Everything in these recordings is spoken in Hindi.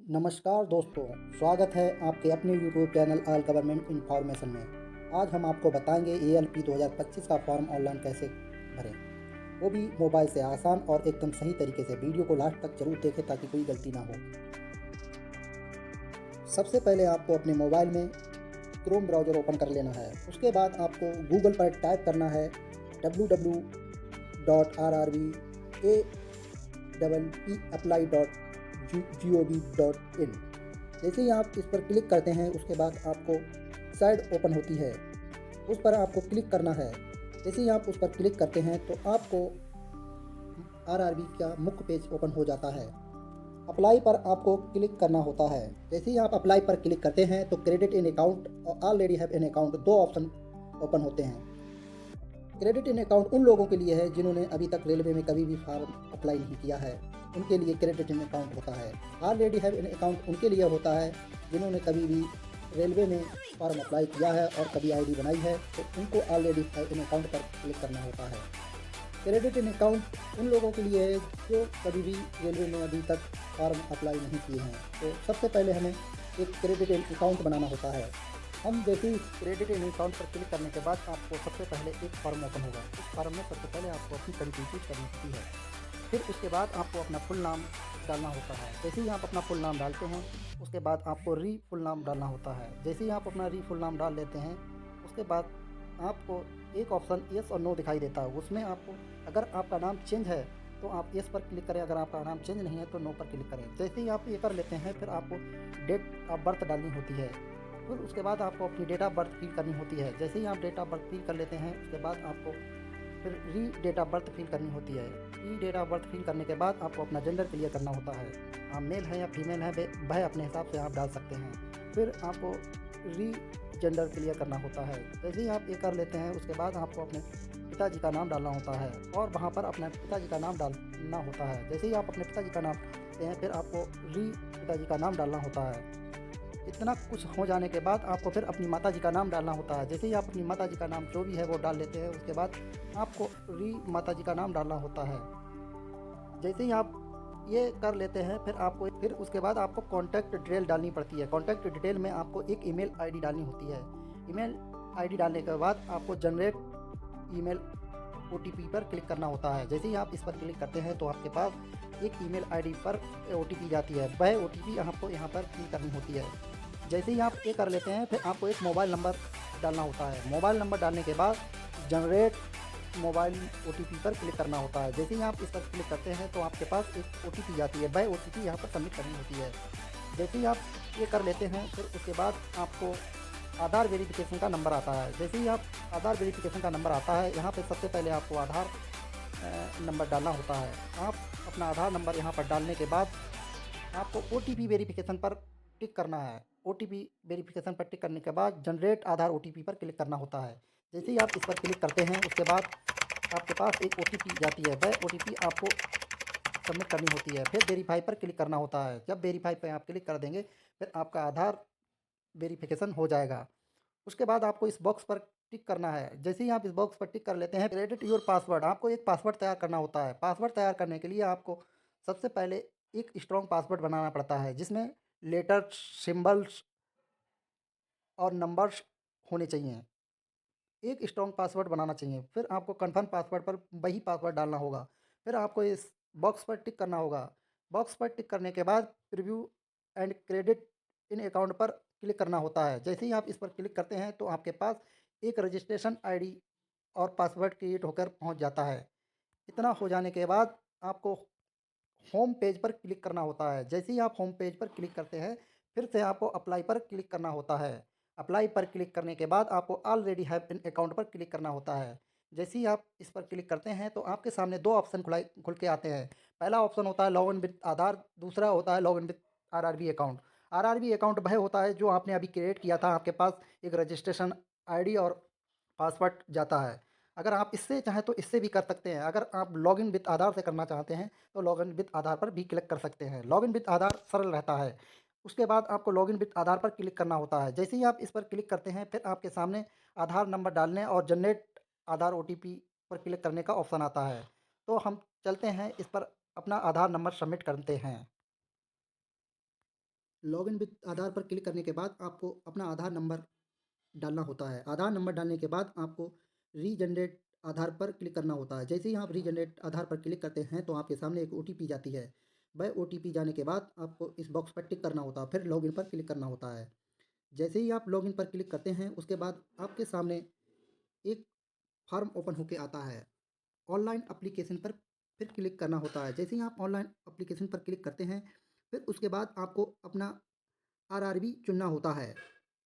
नमस्कार दोस्तों, स्वागत है आपके अपने YouTube channel all government information में। आज हम आपको बताएंगे ALP 2025 का फॉर्म ऑनलाइन कैसे भरें, वो भी मोबाइल से आसान और एकदम सही तरीके से। वीडियो को लास्ट तक जरूर देखें ताकि कोई गलती ना हो। सबसे पहले आपको अपने मोबाइल में क्रोम ब्राउज़र ओपन कर लेना है। उसके बाद आपको गूगल पर टाइप करना है www.rrbapply.gov.in। जैसे ही आप इस पर क्लिक करते हैं उसके बाद आपको साइट ओपन होती है, उस पर आपको क्लिक करना है। जैसे ही आप उस पर क्लिक करते हैं तो आपको आरआरबी का मुख्य पेज ओपन हो जाता है। अप्लाई पर आपको क्लिक करना होता है। जैसे ही आप अप्लाई पर क्लिक करते हैं तो क्रेडिट इन अकाउंट और ऑलरेडी हैव एन अकाउंट दो ऑप्शन ओपन होते हैं। क्रेडिट इन अकाउंट उन लोगों के लिए है जिन्होंने अभी तक रेलवे में कभी भी फॉर्म अप्लाई नहीं किया है, उनके लिए क्रेडिट इन अकाउंट होता है। ऑलरेडी हैव एन अकाउंट उनके लिए होता है जिन्होंने कभी भी रेलवे में फॉर्म अप्लाई किया है और कभी आईडी बनाई है, तो उनको ऑलरेडी हैव एन अकाउंट पर क्लिक करना होता है। क्रेडिट इन अकाउंट उन लोगों के लिए है जो कभी भी रेलवे में अभी तक फॉर्म अप्लाई नहीं किए हैं। तो सबसे पहले हमें एक क्रेडिट इन अकाउंट बनाना होता है। हम जैसे ही क्रेडिट इन अकाउंट पर क्लिक करने के बाद आपको सबसे पहले एक फॉर्म ओपन होगा। उस फॉर्म में सबसे पहले आपको अपनी कंट्री चूज करनी होती है। फिर उसके बाद आपको अपना फुल नाम डालना होता है। जैसे ही आप अपना फुल नाम डालते हैं उसके बाद आपको री फुल नाम डालना होता है। जैसे ही आप अपना री फुल नाम डाल लेते हैं उसके बाद आपको एक ऑप्शन येस और नो दिखाई देता है। उसमें आपको अगर आपका नाम चेंज है तो आप येस पर क्लिक करें, अगर आपका नाम चेंज नहीं है तो नो पर क्लिक करें। जैसे ही आप ये कर लेते हैं फिर आपको डेट ऑफ बर्थ डालनी होती है। फिर उसके बाद आपको अपनी डेट ऑफ बर्थ फिल करनी होती है। जैसे ही आप डेट ऑफ बर्थ फिल कर लेते हैं उसके बाद आपको फिर री डेट ऑफ बर्थ फिल करनी होती है। री डेट ऑफ बर्थ फिल करने के बाद आपको अपना जेंडर क्लियर करना होता है। आप मेल है या फीमेल है वह अपने हिसाब से आप डाल सकते हैं। फिर आपको री जेंडर क्लियर करना होता है। जैसे ही आप ये कर लेते हैं उसके बाद आपको अपने पिताजी का नाम डालना होता है और वहाँ पर अपने पिताजी का नाम डालना होता है। जैसे ही आप अपने पिताजी का नाम डालते हैं फिर आपको री पिताजी का नाम डालना होता है। इतना कुछ हो जाने के बाद आपको फिर अपनी माताजी का नाम डालना होता है। जैसे ही आप अपनी माताजी का नाम जो भी है वो डाल लेते हैं उसके बाद आपको री माताजी का नाम डालना होता है। जैसे ही आप ये कर लेते हैं फिर उसके बाद आपको कॉन्टैक्ट डिटेल डालनी पड़ती है। कॉन्टैक्ट डिटेल में आपको एक ईमेल आईडी डालनी होती है। ईमेल आईडी डालने के बाद आपको जनरेट ईमेल ओटीपी पर क्लिक करना होता है। जैसे ही आप इस पर क्लिक करते हैं तो आपके पास एक ईमेल आईडी पर ओटीपी जाती है। वह ओटीपी आपको यहाँ पर फिल करनी होती है। जैसे ही आप ये कर लेते हैं फिर आपको एक मोबाइल नंबर डालना होता है। मोबाइल नंबर डालने के बाद जनरेट मोबाइल ओटीपी पर क्लिक करना होता है। जैसे ही आप इस पर क्लिक करते हैं तो आपके पास एक ओटीपी जाती है। वह ओटीपी यहाँ पर सबमिट करनी होती है। जैसे ही आप ये कर लेते हैं फिर उसके बाद आपको आधार वेरिफिकेशन का नंबर आता है। जैसे ही आप आधार वेरिफिकेशन का नंबर आता है यहाँ पे सबसे पहले आपको आधार नंबर डालना होता है। आप अपना आधार नंबर यहाँ पर डालने के बाद आपको ओटीपी वेरिफिकेशन पर टिक करना है। ओटीपी वेरिफिकेशन पर टिक करने के बाद जनरेट आधार ओटीपी पर क्लिक करना होता है। जैसे ही आप इस पर क्लिक करते हैं उसके बाद आपके पास एक ओटीपी जाती है। वह ओटीपी आपको सबमिट करनी होती है। फिर वेरीफाई पर क्लिक करना होता है। जब वेरीफाई पर आप क्लिक कर देंगे फिर आपका आधार वेरिफिकेशन हो जाएगा। उसके बाद आपको इस बॉक्स पर टिक करना है। जैसे ही आप इस बॉक्स पर टिक कर लेते हैं क्रेडिट योर पासवर्ड, आपको एक पासवर्ड तैयार करना होता है। पासवर्ड तैयार करने के लिए आपको सबसे पहले एक स्ट्रॉन्ग पासवर्ड बनाना पड़ता है जिसमें लेटर्स, सिंबल्स और नंबर्स होने चाहिए। एक स्ट्रॉन्ग पासवर्ड बनाना चाहिए। फिर आपको कन्फर्म पासवर्ड पर वही पासवर्ड डालना होगा। फिर आपको इस बॉक्स पर टिक करना होगा। बॉक्स पर टिक करने के बाद preview and credit in account पर क्लिक करना होता है। जैसे ही आप इस पर क्लिक करते हैं तो आपके पास एक रजिस्ट्रेशन आईडी और पासवर्ड क्रिएट होकर पहुंच जाता है। इतना हो जाने के बाद आपको होम पेज पर क्लिक करना होता है। जैसे ही आप होम पेज पर क्लिक करते हैं फिर से आपको अप्लाई पर क्लिक करना होता है। अप्लाई पर क्लिक करने के बाद आपको ऑलरेडी हैव एन अकाउंट पर क्लिक करना होता है। जैसे ही आप इस पर क्लिक करते हैं तो आपके सामने दो ऑप्शन खुल के आते हैं। पहला ऑप्शन होता है लॉग इन विद आधार, दूसरा होता है log in with RRB account. RRB account वह होता है जो आपने अभी क्रिएट किया था। आपके पास एक रजिस्ट्रेशन आईडी और पासवर्ड जाता है। अगर आप इससे चाहें तो इससे भी कर सकते हैं। अगर आप लॉगिन विद आधार से करना चाहते हैं तो लॉगिन विद आधार पर भी क्लिक कर सकते हैं। लॉगिन विद आधार सरल रहता है। उसके बाद आपको लॉगिन विद आधार पर क्लिक करना होता है। जैसे ही आप इस पर क्लिक करते हैं फिर आपके सामने आधार नंबर डालने और जनरेट आधार ओटीपी पर क्लिक करने का ऑप्शन आता है। तो हम चलते हैं इस पर अपना आधार नंबर सबमिट करते हैं। लॉगिन विद आधार पर क्लिक करने के बाद आपको अपना आधार नंबर डालना होता है। आधार नंबर डालने के बाद आपको रीजनरेट आधार पर क्लिक करना होता है। जैसे ही आप रीजनरेट आधार पर क्लिक करते हैं तो आपके सामने एक ओटीपी जाती है। वह ओटीपी जाने के बाद आपको इस बॉक्स पर टिक करना होता है, फिर लॉगिन पर क्लिक करना होता है। जैसे ही आप लॉगिन पर क्लिक करते हैं उसके बाद आपके सामने एक फॉर्म ओपन होके आता है। ऑनलाइन एप्लीकेशन पर फिर क्लिक करना होता है। जैसे ही आप ऑनलाइन एप्लीकेशन पर क्लिक करते हैं फिर उसके बाद आपको अपना आरआरबी चुनना होता है।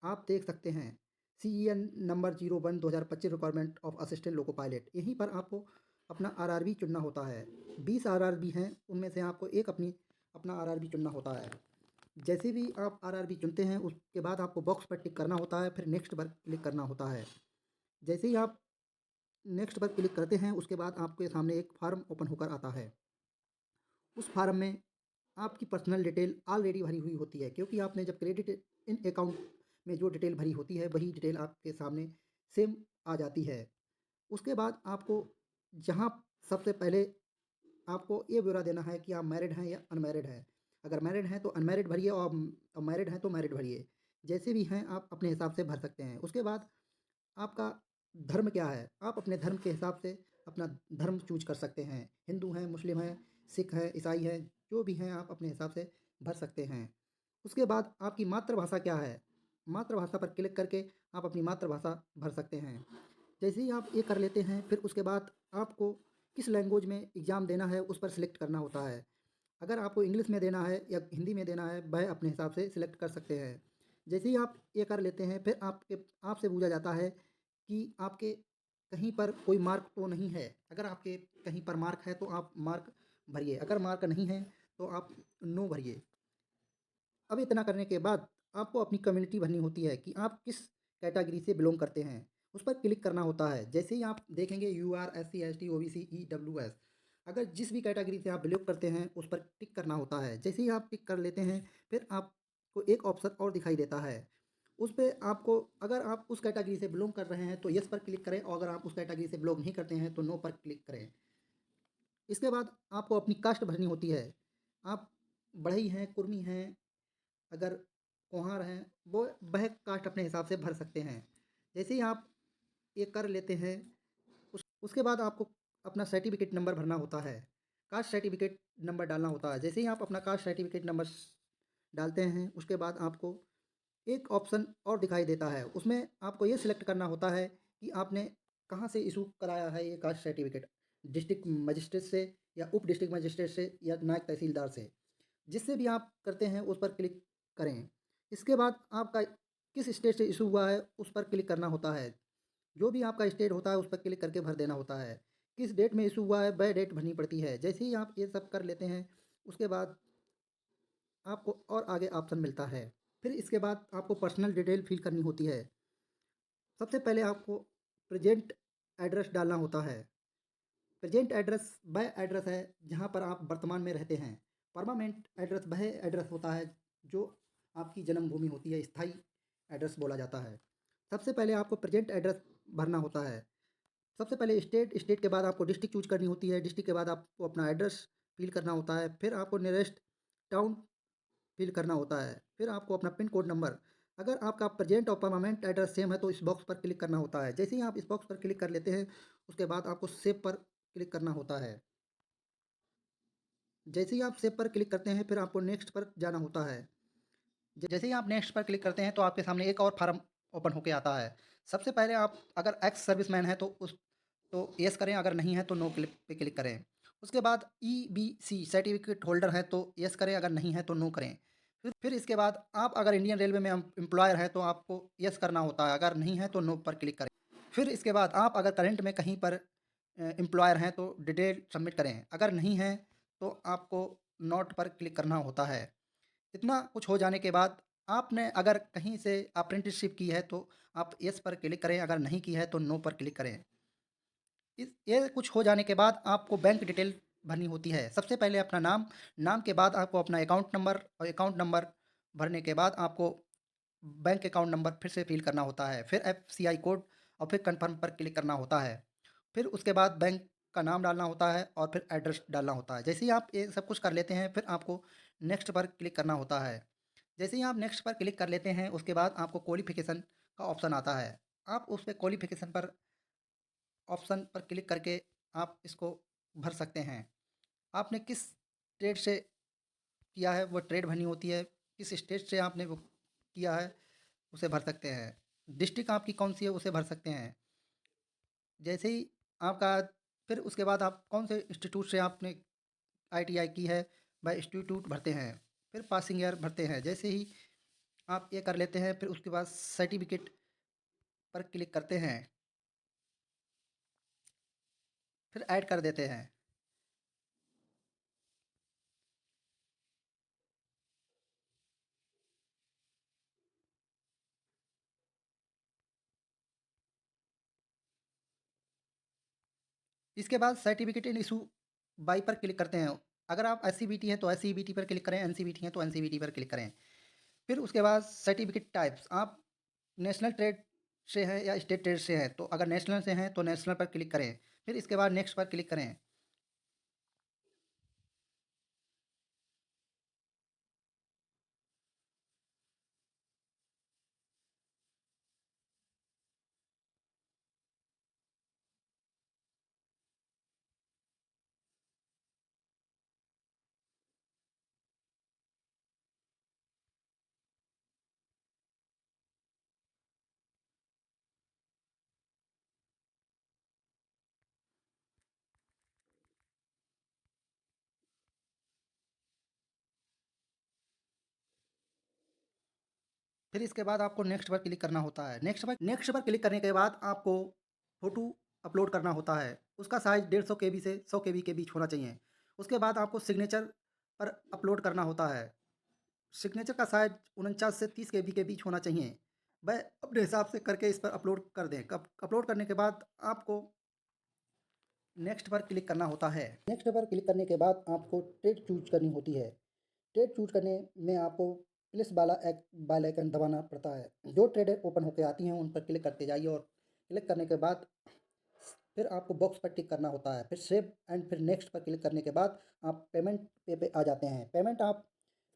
आप देख सकते हैं CEN number 01/2025 requirement of assistant loco pilot, यहीं पर आपको अपना आरआरबी चुनना होता है। 20 आरआरबी हैं, उनमें से आपको एक अपना आरआरबी चुनना होता है। जैसे भी आप आरआरबी चुनते हैं उसके बाद आपको बॉक्स पर टिक करना होता है, फिर नेक्स्ट पर क्लिक करना होता है। जैसे ही आप नेक्स्ट पर क्लिक करते हैं उसके बाद आपके सामने एक फार्म ओपन होकर आता है। उस फार्म में आपकी पर्सनल डिटेल ऑलरेडी भरी हुई होती है, क्योंकि आपने जब क्रेडिट इन अकाउंट में जो डिटेल भरी होती है वही डिटेल आपके सामने सेम आ जाती है। उसके बाद आपको जहाँ सबसे पहले आपको ये ब्यौरा देना है कि आप मैरिड हैं या अनमैरिड हैं। अगर मैरिड हैं तो अनमैरिड भरिए और मैरिड हैं तो मैरिड भरिए। जैसे भी हैं आप अपने हिसाब से भर सकते हैं। उसके बाद आपका धर्म क्या है, आप अपने धर्म के हिसाब से अपना धर्म चूज कर सकते हैं। हिंदू हैं, मुस्लिम हैं, सिख हैं, ईसाई हैं, जो भी हैं आप अपने हिसाब से भर सकते हैं। उसके बाद आपकी मातृभाषा क्या है, मातृभाषा पर क्लिक करके आप अपनी मातृभाषा भर सकते हैं। जैसे ही आप ये कर लेते हैं फिर उसके बाद आपको किस लैंग्वेज में एग्ज़ाम देना है उस पर सिलेक्ट करना होता है। अगर आपको इंग्लिश में देना है या हिंदी में देना है वह अपने हिसाब से सिलेक्ट कर सकते हैं। जैसे ही आप ये कर लेते हैं फिर आपसे पूछा जाता है कि आपके कहीं पर कोई मार्क तो नहीं है। अगर आपके कहीं पर मार्क है तो आप मार्क भरिए, अगर मार्क नहीं है तो आप नो भरिए। अब इतना करने के बाद आपको अपनी कम्युनिटी भरनी होती है कि आप किस कैटेगरी से बिलोंग करते हैं, उस पर क्लिक करना होता है। जैसे ही आप देखेंगे UR SC ST OBC EWS, अगर जिस भी कैटेगरी से आप बिलोंग करते हैं उस पर टिक करना होता है। जैसे ही आप टिक कर लेते हैं फिर आपको एक ऑप्शन और दिखाई देता है। उस पे आपको, अगर आप उस कैटेगरी से बिलोंग कर रहे हैं तो यस पर क्लिक करें, और अगर आप उस कैटेगरी से बिलोंग नहीं करते हैं तो नो पर क्लिक करें। इसके बाद आपको अपनी कास्ट भरनी होती है। आप बढ़ई हैं, कुर्मी हैं, अगर कुम्हार हैं, वो वह कास्ट अपने हिसाब से भर सकते हैं। जैसे ही आप ये कर लेते हैं उसके बाद आपको अपना सर्टिफिकेट नंबर भरना होता है, कास्ट सर्टिफिकेट नंबर डालना होता है। जैसे ही आप अपना कास्ट सर्टिफिकेट नंबर डालते हैं उसके बाद आपको एक ऑप्शन और दिखाई देता है। उसमें आपको ये सिलेक्ट करना होता है कि आपने कहाँ से इशू कराया है ये कास्ट सर्टिफिकेट, डिस्ट्रिक्ट मजिस्ट्रेट से या उप डिस्ट्रिक्ट मजिस्ट्रेट से या नायब तहसीलदार से। जिससे भी आप करते हैं उस पर क्लिक करें। इसके बाद आपका किस स्टेट से इशू हुआ है उस पर क्लिक करना होता है। जो भी आपका स्टेट होता है उस पर क्लिक करके भर देना होता है। किस डेट में इशू हुआ है वह डेट भरनी पड़ती है। जैसे ही आप ये सब कर लेते हैं उसके बाद आपको और आगे ऑप्शन मिलता है। फिर इसके बाद आपको पर्सनल डिटेल फिल करनी होती है। सबसे पहले आपको प्रेजेंट एड्रेस डालना होता है। प्रेजेंट एड्रेस वह एड्रेस है जहाँ पर आप वर्तमान में रहते हैं। परमानेंट एड्रेस वह एड्रेस होता है जो आपकी जन्मभूमि होती है, स्थायी एड्रेस बोला जाता है। सबसे पहले आपको प्रेजेंट एड्रेस भरना होता है। सबसे पहले स्टेट, स्टेट के बाद आपको डिस्ट्रिक्ट चूज करनी होती है, डिस्ट्रिक्ट के बाद आपको अपना एड्रेस फिल करना होता है, फिर आपको नियरेस्ट टाउन फिल करना होता है, फिर आपको अपना पिन कोड नंबर, अगर आपका प्रेजेंट और परमानेंट एड्रेस सेम है तो इस बॉक्स पर क्लिक करना होता है। जैसे ही आप इस बॉक्स पर क्लिक कर लेते हैं उसके बाद आपको सेव पर क्लिक करना होता है। जैसे ही आप सेव पर क्लिक करते हैं फिर आपको नेक्स्ट पर जाना होता है। जैसे ही आप नेक्स्ट पर क्लिक करते हैं तो आपके सामने एक और फार्म ओपन होके आता है। सबसे पहले आप अगर एक्स सर्विसमैन है तो यस करें, अगर नहीं है तो नो क्लिक पे क्लिक करें। उसके बाद EBC सर्टिफिकेट होल्डर है तो यस करें, अगर नहीं है तो नो करें। फिर इसके बाद आप अगर इंडियन रेलवे में एम्प्लॉयर है तो आपको यस करना होता है, अगर नहीं है तो नो पर क्लिक करें। फिर इसके बाद आप अगर करंट में कहीं पर एम्प्लॉयर हैं तो डिटेल सबमिट करें, अगर नहीं है तो आपको नोट पर क्लिक करना होता है। इतना कुछ हो जाने के बाद आपने अगर कहीं से अप्रेंटिसशिप की है तो आप यस पर क्लिक करें, अगर नहीं की है तो नो पर क्लिक करें। ये कुछ हो जाने के बाद आपको बैंक डिटेल भरनी होती है। सबसे पहले अपना नाम, नाम के बाद आपको अपना अकाउंट नंबर, और अकाउंट नंबर भरने के बाद आपको बैंक अकाउंट नंबर फिर से फिल करना होता है, फिर FCI कोड और फिर कन्फर्म पर क्लिक करना होता है। फिर उसके बाद बैंक का नाम डालना होता है और फिर एड्रेस डालना होता है। जैसे ही आप ये सब कुछ कर लेते हैं फिर आपको नेक्स्ट पर क्लिक करना होता है। जैसे ही आप नेक्स्ट पर क्लिक कर लेते हैं उसके बाद आपको क्वालिफ़िकेशन का ऑप्शन आता है। आप उस पे क्वालिफ़िकेशन पर ऑप्शन पर क्लिक करके आप इसको भर सकते हैं। आपने किस ट्रेड से किया है वो ट्रेड भरनी होती है, किस स्टेट से आपने वो किया है उसे भर सकते हैं। डिस्ट्रिक्ट आपकी कौन-सी है उसे भर सकते हैं। जैसे ही आपका फिर उसके बाद आप कौन से इंस्टीट्यूट से आपने आईटीआई की है, वह इंस्टीट्यूट भरते हैं। फिर पासिंग ईयर भरते हैं। जैसे ही आप ये कर लेते हैं फिर उसके बाद सर्टिफ़िकेट पर क्लिक करते हैं, फिर ऐड कर देते हैं। इसके बाद सर्टिफ़िकेट इन इशू बाय पर क्लिक करते हैं। अगर आप एससीबीटी हैं तो एससीबीटी पर क्लिक करें, एनसीबीटी हैं तो एनसीबीटी पर क्लिक करें। फिर उसके बाद सर्टिफ़िकेट टाइप्स आप नेशनल ट्रेड से हैं या स्टेट ट्रेड से हैं, तो अगर नेशनल से हैं तो नेशनल पर क्लिक करें। फिर इसके बाद नेक्स्ट पर क्लिक करें। फिर इसके बाद आपको नेक्स्ट पर क्लिक करना होता है। नेक्स्ट पर क्लिक करने के बाद आपको फ़ोटो अपलोड करना होता है। उसका साइज़ 150 केबी से 100 केबी के बीच होना चाहिए। उसके बाद आपको सिग्नेचर पर अपलोड करना होता है। सिग्नेचर का साइज़ 49 से 30 केबी के बीच होना चाहिए। वह अपने हिसाब से करके इस पर अपलोड कर दें। कब अपलोड करने के बाद आपको नेक्स्ट पर क्लिक करना होता है। नेक्स्ट पर क्लिक करने के बाद आपको ट्रेड चूज़ करनी होती है। ट्रेड चूज़ करने में आपको प्लस वाला बेल आइकन दबाना पड़ता है। जो ट्रेडें ओपन होकर आती हैं उन पर क्लिक करते जाइए और क्लिक करने के बाद फिर आपको बॉक्स पर टिक करना होता है। फिर सेव एंड फिर नेक्स्ट पर क्लिक करने के बाद आप पेमेंट पे आ जाते हैं। पेमेंट आप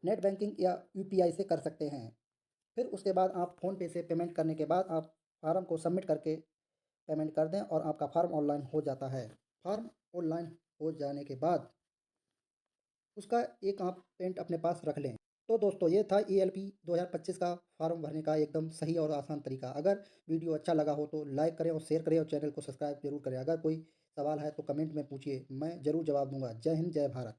नेट बैंकिंग या यूपीआई से कर सकते हैं। फिर उसके बाद आप फ़ोनपे से पेमेंट करने के बाद आप फार्म को सबमिट करके पेमेंट कर दें और आपका फार्म ऑनलाइन हो जाता है। फार्म ऑनलाइन हो जाने के बाद उसका एक आप प्रिंट अपने पास रख लें। तो दोस्तों ये था ईएलपी 2025 का फॉर्म भरने का एकदम सही और आसान तरीका। अगर वीडियो अच्छा लगा हो तो लाइक करें और शेयर करें और चैनल को सब्सक्राइब जरूर करें। अगर कोई सवाल है तो कमेंट में पूछिए, मैं ज़रूर जवाब दूंगा। जय हिंद, जय भारत।